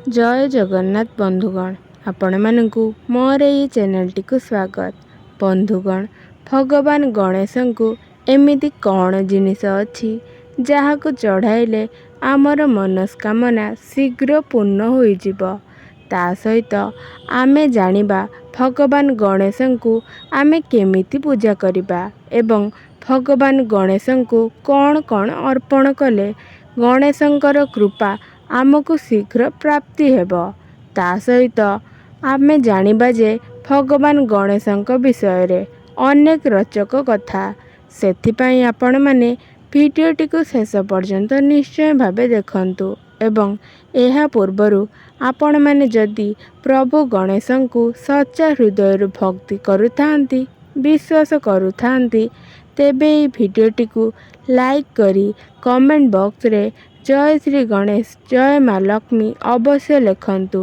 जय जगन्नाथ बंधुगण आपण मानकु मोर ये चैनल को स्वागत। बंधुगण भगवान गणेश को एमिति कौन जिनिस अच्छी जहाँ को चढ़ाइले आमर मनस्कामना शीघ्र पूर्ण होइजिब। ता सहित आमे जानिबा भगवान गणेश को आमे केमिति पूजा करिबा एवं भगवान गणेश को कौन कौन अर्पण कले गणेशंकर कृपा आमको शीघ्र प्राप्ति हेब। ता सहित आमे जानिबा जे भगवान गणेशंक विषय रे अनेक रोचक कथा। सेथिपाई आपण माने भिडियोटी को शेष पर्यंत निश्चय भावे देखंतु एवं एहा पूर्वरु आपण माने जदि प्रभु गणेशंकु सच्चा हृदय भक्ति करुथांती विश्वास करुथांती तेबे এই भिडियोटी को लाइक करी कमेंट बॉक्स रे जय श्री गणेश जय माँ लक्ष्मी अवश्य लिखंतु।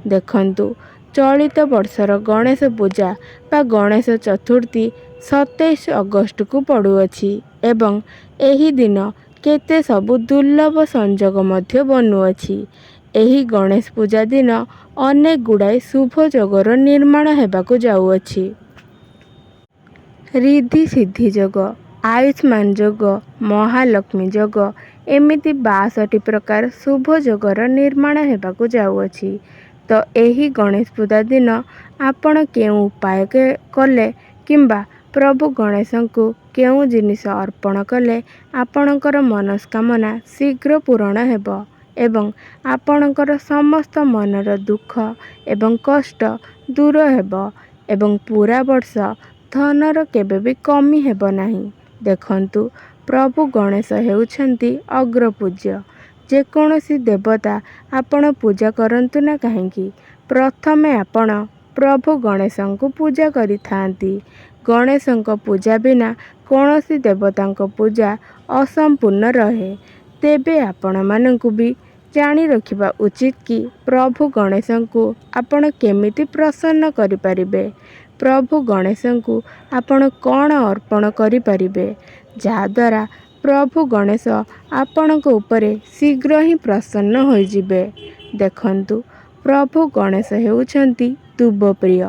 देखंतु चलित वर्षर गणेश पूजा बा गणेश चतुर्थी 27 अगस्त को पड़ुअछि एवं एही दिन केते सबु दुर्लभ संजोग मध्य बनुअछि। एही गणेश पूजा दिन अनेक गुड़ाए शुभ जोगर निर्माण हेबाकु जाउअछि। रिद्धि सिद्धि जोग आयुष्मान जोग महालक्ष्मी जोग एमिति 62 प्रकार शुभ जोगर निर्माण हेबाकु जाउअछि। तो एही गणेश पूजा दिन आपण केउ उपाय कले किंबा प्रभु गणेश को केउ जिनिस अर्पण कले आपणकर मनस्कामना शीघ्र पूरण हेब एवं आपणकर समस्त मनर दुख एवं कष्ट दूर हेब एवं पूरा वर्ष धनर केबे भी कमी हेब नाही। देखंतु प्रभु गणेश हेउछंती अग्रपूज्य। जेकोसी देवता आपण पूजा करंतु ना काहेकि प्रथमे आपण प्रभु गणेश को पूजा करिथांती। गणेश पूजा बिना कौनसी देवता पूजा असंपूर्ण रहे। तेबे आपण मानकु भी जानी रखिबा उचित कि प्रभु गणेश को आपण केमिति प्रसन्न करि परिबे। प्रभु गणेश को आपण कौन अर्पण करि परिबे जहाद्वारा प्रभु गणेश आपणक उपरे शीघ्र ही प्रसन्न होइजिबे। देखंतु प्रभु गणेश हेउछंती दुब प्रिय।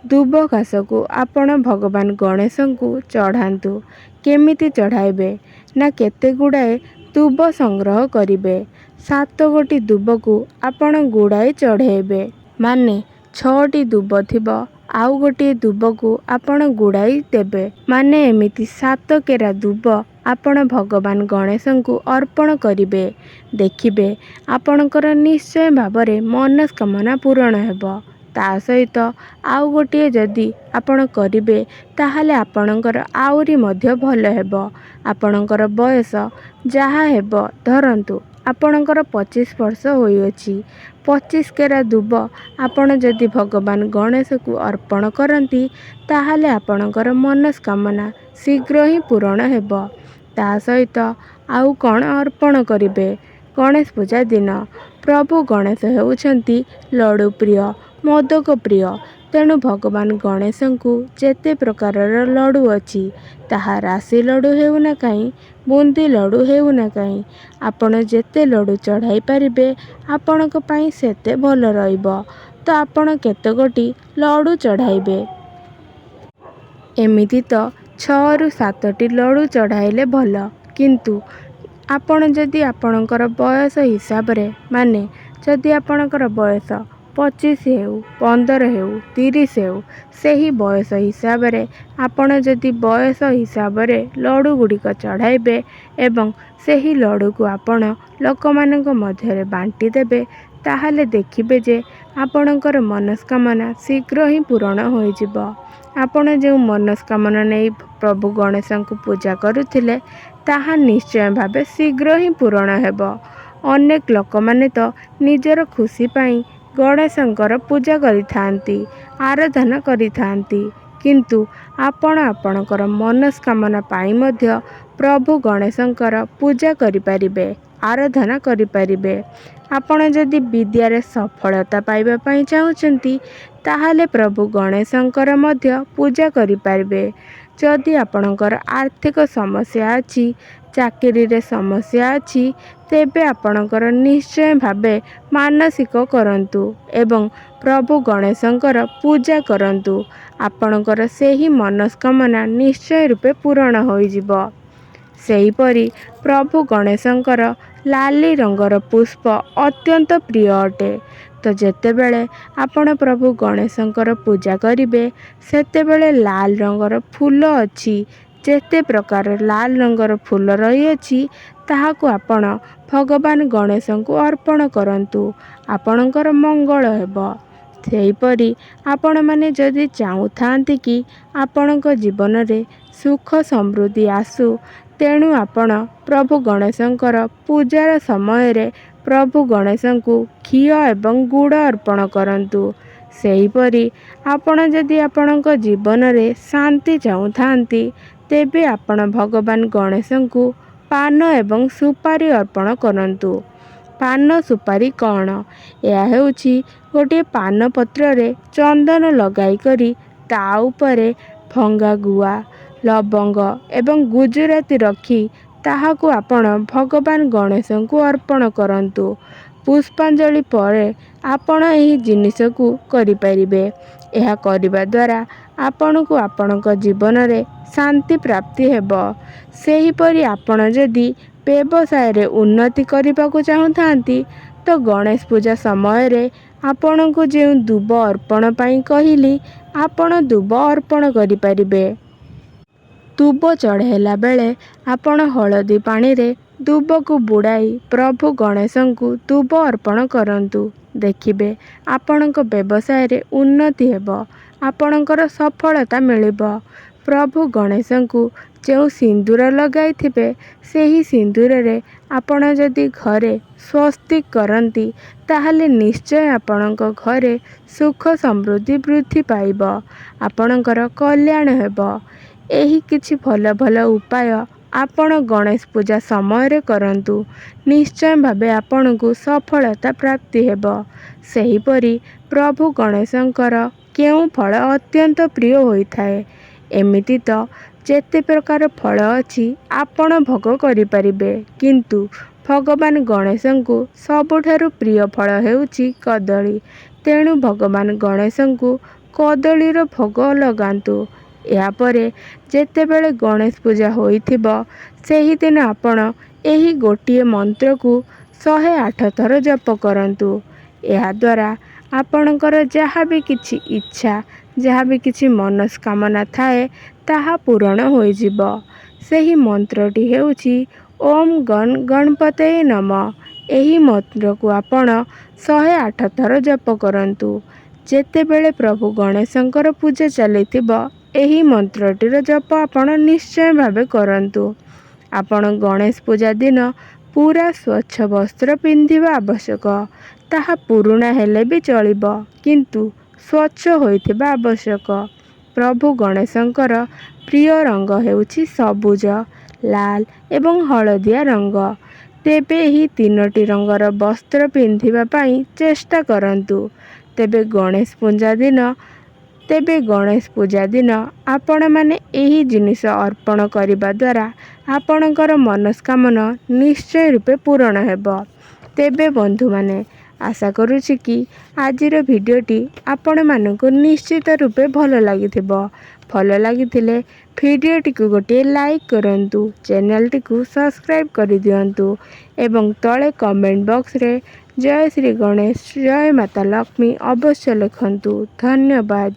दुब घास को आपण भगवान गणेश को चढ़ांतु। केमिति चढ़ाइबे ना केते गुड़ाए दुब संग्रह करिबे। 7 गोटी दुब को आपण गुड़ाए चढ़ेबे माने 6टी दुब थिबो आउ गोटे दुब को आपण गुड़ाई देबे माने एमिति 7 केरा दुब आपण भगवान गणेश को अर्पण करिबे। देखिबे आपणकर निश्चय भावरे मनस्कामना पूर्ण हेब। ता सहित आउ गोटे जदि आपण करिबे ताहाले आपणकर आउरी मध्य भल हेब। आपणकर बयस जहा हेब धरंतु आपणकर 25 वर्ष होइअछि। 25 केरा दुब आपण जदि भगवान गणेश को अर्पण करंती ताहाले आपणकर मनस्कामना शीघ्र ही पूर्ण हेब। ता सहित आउ कौन अर्पण करिबे गणेश पूजा दिन प्रभु गणेश हेउछंती लड्डू प्रिय मोदक प्रिय। तेणु भगवान गणेश को जेते प्रकारर लड्डू अछि ताहा राशि लड्डू हेउना काई बुंदी लड्डू हेउना काई आपण जेते लड्डू चढ़ाई पारिबे आपणक पई सेते भल रहिबो। तो आपण केते गोटी लड्डू चढ़ाइबे। एमिति तो 6 रु 7टी लड्डू चढ़ाइले भल किंतु आपण जदि आपणकर बयस हिसाब रे माने जदि आपणकर बयस 25 हेउ 15 हेउ 30 हेउ सेही बयस हिसाब रे आपण जदि बयस हिसाब रे लड्डू गुड़िक चढ़ाइबे एवं सेही लड्डू को आपण लोक मानक मध्य रे बांटी देबे ताहाले देखिबे जे आपणकर मनस्कामना शीघ्र ही पूर्ण होइजिबो। आपण जो मनस्कामना नहीं प्रभु गणेश को पूजा करुथिले ताहा निश्चय भावे शीघ्र ही पूर्ण हेब। अनेक लोक माने तो निजर खुशी पाई गणेशंकर पूजा करिथांती आराधना करिथांती किंतु आपण आपणकर मनस्कामना पाई मध्य प्रभु गणेशंकर पूजा करिपारिबे आराधना करिपारिबे। आपण जदि विद्यारे सफलता पाइबा पाई चाहुचंती ताहाले प्रभु गणेशंकर मध्य पूजा करिपारिबे। जदि आपणकर आर्थिक समस्या अछि चाकरी रे समस्या अछि ତେବେ ଆପଣଙ୍କର ନିଶ୍ଚୟ ଭାବେ ମାନସିକ କରନ୍ତୁ ଏବଂ ପ୍ରଭୁ ଗଣେଶଙ୍କର ପୂଜା କରନ୍ତୁ। ଆପଣଙ୍କର ସେହି ମନସ୍କାମନା ନିଶ୍ଚୟ ରୂପେ ପୂରଣ ହୋଇଯିବ। ସେହିପରି ପ୍ରଭୁ ଗଣେଶଙ୍କର ଲାଲି ରଙ୍ଗର ପୁଷ୍ପ ଅତ୍ୟନ୍ତ ପ୍ରିୟ ଅଟେ। ତ ଯେତେବେଳେ ଆପଣ ପ୍ରଭୁ ଗଣେଶଙ୍କର ପୂଜା କରିବେ ସେତେବେଳେ ଲାଲ ରଙ୍ଗର ଫୁଲ ଅଛି, ଯେତେ ପ୍ରକାର ଲାଲ ରଙ୍ଗର ଫୁଲ ରହିଅଛି ତାହାକୁ ଆପଣ ଭଗବାନ ଗଣେଶଙ୍କୁ ଅର୍ପଣ କରନ୍ତୁ। ଆପଣଙ୍କର ମଙ୍ଗଳ ହେବ। ସେହିପରି ଆପଣମାନେ ଯଦି ଚାହୁଁଥାନ୍ତି କି ଆପଣଙ୍କ ଜୀବନରେ ସୁଖ ସମୃଦ୍ଧି ଆସୁ, ତେଣୁ ଆପଣ ପ୍ରଭୁ ଗଣେଶଙ୍କର ପୂଜାର ସମୟରେ ପ୍ରଭୁ ଗଣେଶଙ୍କୁ ଘିଅ ଏବଂ ଗୁଡ଼ ଅର୍ପଣ କରନ୍ତୁ। ସେହିପରି ଆପଣ ଯଦି ଆପଣଙ୍କ ଜୀବନରେ ଶାନ୍ତି ଚାହୁଁଥାନ୍ତି, ତେବେ ଆପଣ ଭଗବାନ ଗଣେଶଙ୍କୁ ପାନ ଏବଂ ସୁପାରି ଅର୍ପଣ କରନ୍ତୁ। ପାନ ସୁପାରି କ'ଣ? ଏହା ହେଉଛି ଗୋଟିଏ ପାନ ପତ୍ରରେ ଚନ୍ଦନ ଲଗାଇ କରି ତା ଉପରେ ଭଙ୍ଗା ଗୁଆ, ଲବଙ୍ଗ ଏବଂ ଗୁଜୁରାତି ରଖି ତାହାକୁ ଆପଣ ଭଗବାନ ଗଣେଶଙ୍କୁ ଅର୍ପଣ କରନ୍ତୁ। ପୁଷ୍ପାଞ୍ଜଳି ପରେ ଆପଣ ଏହି ଜିନିଷକୁ କରିପାରିବେ। ଏହା କରିବା ଦ୍ୱାରା ଆପଣଙ୍କୁ ଆପଣଙ୍କ ଜୀବନରେ ଶାନ୍ତି ପ୍ରାପ୍ତି ହେବ। ସେହିପରି ଆପଣ ଯଦି ବ୍ୟବସାୟରେ ଉନ୍ନତି କରିବାକୁ ଚାହୁଁଥାନ୍ତି, ତ ଗଣେଶ ପୂଜା ସମୟରେ ଆପଣଙ୍କୁ ଯେଉଁ ଦୁବ ଅର୍ପଣ ପାଇଁ କହିଲି, ଆପଣ ଦୁବ ଅର୍ପଣ କରିପାରିବେ। ଦୁବ ଚଢ଼ାଇଲା ବେଳେ ଆପଣ ହଳଦୀ ପାଣିରେ ଦୁବକୁ ବୁଡ଼ାଇ ପ୍ରଭୁ ଗଣେଶଙ୍କୁ ଦୁବ ଅର୍ପଣ କରନ୍ତୁ। ଦେଖିବେ ଆପଣଙ୍କ ବ୍ୟବସାୟରେ ଉନ୍ନତି ହେବ, ଆପଣଙ୍କର ସଫଳତା ମିଳିବ। ପ୍ରଭୁ ଗଣେଶଙ୍କୁ ଯେଉଁ ସିନ୍ଦୁର ଲଗାଇଥିବେ, ସେହି ସିନ୍ଦୁରରେ ଆପଣ ଯଦି ଘରେ ସ୍ୱସ୍ତିକ କରନ୍ତି, ତାହେଲେ ନିଶ୍ଚୟ ଆପଣଙ୍କ ଘରେ ସୁଖ ସମୃଦ୍ଧି ବୃଦ୍ଧି ପାଇବ, ଆପଣଙ୍କର କଲ୍ୟାଣ ହେବ। ଏହି କିଛି ଭଲ ଭଲ ଉପାୟ ଆପଣ ଗଣେଶ ପୂଜା ସମୟରେ କରନ୍ତୁ। ନିଶ୍ଚୟ ଭାବେ ଆପଣଙ୍କୁ ସଫଳତା ପ୍ରାପ୍ତି ହେବ। ସେହିପରି ପ୍ରଭୁ ଗଣେଶଙ୍କର କେଉଁ ଫଳ ଅତ୍ୟନ୍ତ ପ୍ରିୟ ହୋଇଥାଏ? ଏମିତି ତ ଯେତେ ପ୍ରକାର ଫଳ ଅଛି ଆପଣ ଭୋଗ କରିପାରିବେ, କିନ୍ତୁ ଭଗବାନ ଗଣେଶଙ୍କୁ ସବୁଠାରୁ ପ୍ରିୟ ଫଳ ହେଉଛି କଦଳୀ। ତେଣୁ ଭଗବାନ ଗଣେଶଙ୍କୁ କଦଳୀର ଭୋଗ ଲଗାନ୍ତୁ। ଏହାପରେ ଯେତେବେଳେ ଗଣେଶ ପୂଜା ହୋଇଥିବ, ସେହିଦିନ ଆପଣ ଏହି ଗୋଟିଏ ମନ୍ତ୍ରକୁ 108 ଥର ଜପ କରନ୍ତୁ। ଏହାଦ୍ୱାରା ଆପଣଙ୍କର ଯାହା ବି କିଛି ଇଚ୍ଛା, ଯାହା ବି କିଛି ମନସ୍କାମନା ଥାଏ, ତାହା ପୂରଣ ହୋଇଯିବ। ସେହି ମନ୍ତ୍ରଟି ହେଉଛି ଓମ୍ ଗଣ ଗଣପତୟେ ନମଃ। ଏହି ମନ୍ତ୍ରକୁ ଆପଣ 108 ଥର ଜପ କରନ୍ତୁ। ଯେତେବେଳେ ପ୍ରଭୁ ଗଣେଶଙ୍କର ପୂଜା ଚାଲିଥିବ, ଏହି ମନ୍ତ୍ରଟିର ଜପ ଆପଣ ନିଶ୍ଚୟ ଭାବେ କରନ୍ତୁ। ଆପଣ ଗଣେଶ ପୂଜା ଦିନ ପୁରା ସ୍ୱଚ୍ଛ ବସ୍ତ୍ର ପିନ୍ଧିବା ଆବଶ୍ୟକ। ତାହା ପୁରୁଣା ହେଲେ ବି ଚଳିବ, କିନ୍ତୁ ସ୍ୱଚ୍ଛ ହୋଇଥିବା ଆବଶ୍ୟକ। ପ୍ରଭୁ ଗଣେଶଙ୍କର ପ୍ରିୟ ରଙ୍ଗ ହେଉଛି ସବୁଜ, ଲାଲ ଏବଂ ହଳଦିଆ ରଙ୍ଗ। ତେବେ ଏହି ତିନୋଟି ରଙ୍ଗର ବସ୍ତ୍ର ପିନ୍ଧିବା ପାଇଁ ଚେଷ୍ଟା କରନ୍ତୁ। ତେବେ ଗଣେଶ ପୂଜା ଦିନ ଆପଣମାନେ ଏହି ଜିନିଷ ଅର୍ପଣ କରିବା ଦ୍ୱାରା ଆପଣଙ୍କର ମନସ୍କାମନା ନିଶ୍ଚୟ ରୂପେ ପୂରଣ ହେବ। ତେବେ ବନ୍ଧୁମାନେ, ଆଶା କରୁଛି କି ଆଜିର ଭିଡ଼ିଓଟି ଆପଣମାନଙ୍କୁ ନିଶ୍ଚିତ ରୂପେ ଭଲ ଲାଗିଥିବ। ଭଲ ଲାଗିଥିଲେ ଭିଡ଼ିଓଟିକୁ ଗୋଟିଏ ଲାଇକ୍ କରନ୍ତୁ, ଚ୍ୟାନେଲଟିକୁ ସବସ୍କ୍ରାଇବ୍ କରିଦିଅନ୍ତୁ ଏବଂ ତଳେ କମେଣ୍ଟ ବକ୍ସରେ ଜୟ ଶ୍ରୀ ଗଣେଶ, ଜୟ ମାତା ଲକ୍ଷ୍ମୀ ଅବଶ୍ୟ ଲେଖନ୍ତୁ। ଧନ୍ୟବାଦ।